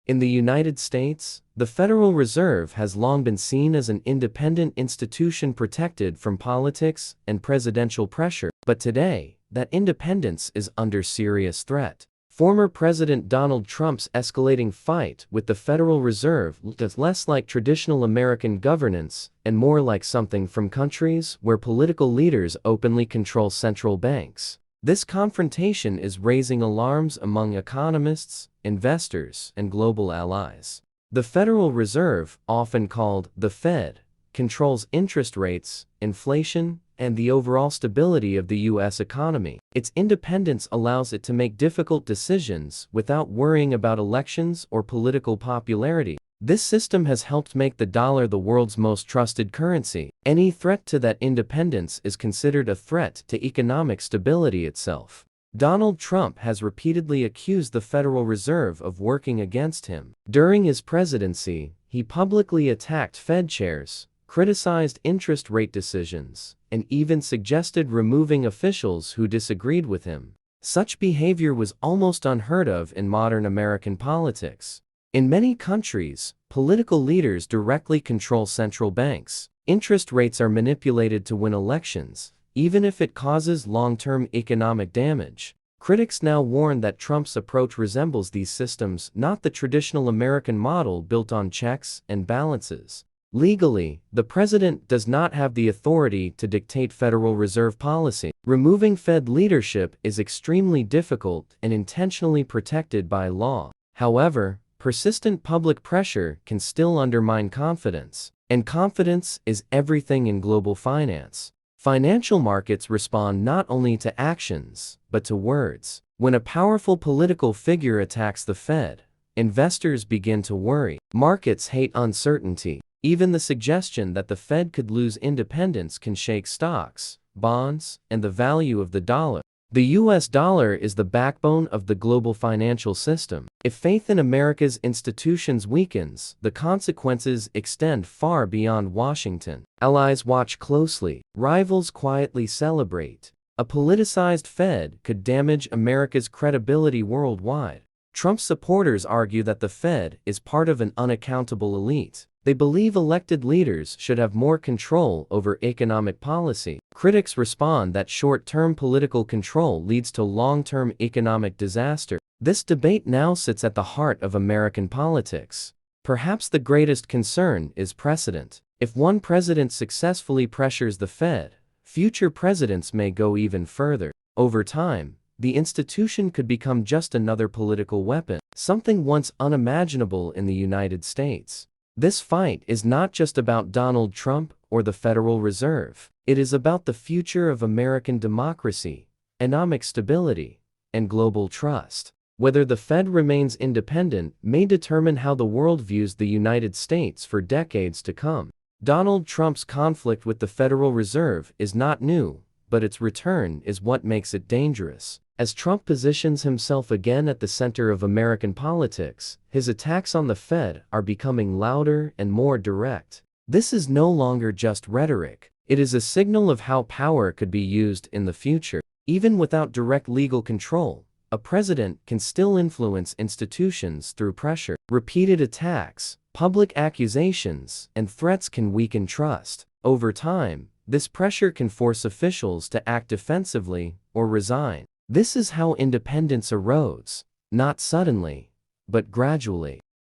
In the United States, the Federal Reserve has long been seen as an independent institution protected from politics and presidential pressure, but today, that independence is under serious threat. Former President Donald Trump's escalating fight with the Federal Reserve looks less like traditional American governance and more like something from countries where political leaders openly control central banks. This confrontation is raising alarms among economists, investors, and global allies. The Federal Reserve, often called the Fed, controls interest rates, inflation, and the overall stability of the U.S. economy. Its independence allows it to make difficult decisions without worrying about elections or political popularity. This system has helped make the dollar the world's most trusted currency. Any threat to that independence is considered a threat to economic stability itself. Donald Trump has repeatedly accused the Federal Reserve of working against him. During his presidency, he publicly attacked Fed chairs, criticized interest rate decisions, and even suggested removing officials who disagreed with him. Such behavior was almost unheard of in modern American politics. In many countries, political leaders directly control central banks. Interest rates are manipulated to win elections, even if it causes long-term economic damage. Critics now warn that Trump's approach resembles these systems, not the traditional American model built on checks and balances. Legally, the president does not have the authority to dictate Federal Reserve policy. Removing Fed leadership is extremely difficult and intentionally protected by law. However, persistent public pressure can still undermine confidence, and confidence is everything in global finance. Financial markets respond not only to actions, but to words. When a powerful political figure attacks the Fed, investors begin to worry. Markets hate uncertainty. Even the suggestion that the Fed could lose independence can shake stocks, bonds, and the value of the dollar. The U.S. dollar is the backbone of the global financial system. If faith in America's institutions weakens, the consequences extend far beyond Washington. Allies watch closely. Rivals quietly celebrate. A politicized Fed could damage America's credibility worldwide. Trump's supporters argue that the Fed is part of an unaccountable elite. They believe elected leaders should have more control over economic policy. Critics respond that short-term political control leads to long-term economic disaster. This debate now sits at the heart of American politics. Perhaps the greatest concern is precedent. If one president successfully pressures the Fed, future presidents may go even further. Over time, the institution could become just another political weapon, something once unimaginable in the United States. This fight is not just about Donald Trump or the Federal Reserve. It is about the future of American democracy, economic stability, and global trust. Whether the Fed remains independent may determine how the world views the United States for decades to come. Donald Trump's conflict with the Federal Reserve is not new, but its return is what makes it dangerous. As Trump positions himself again at the center of American politics, his attacks on the Fed are becoming louder and more direct. This is no longer just rhetoric. It is a signal of how power could be used in the future. Even without direct legal control, a president can still influence institutions through pressure. Repeated attacks, public accusations, and threats can weaken trust. Over time, this pressure can force officials to act defensively or resign. This is how independence erodes, not suddenly, but gradually.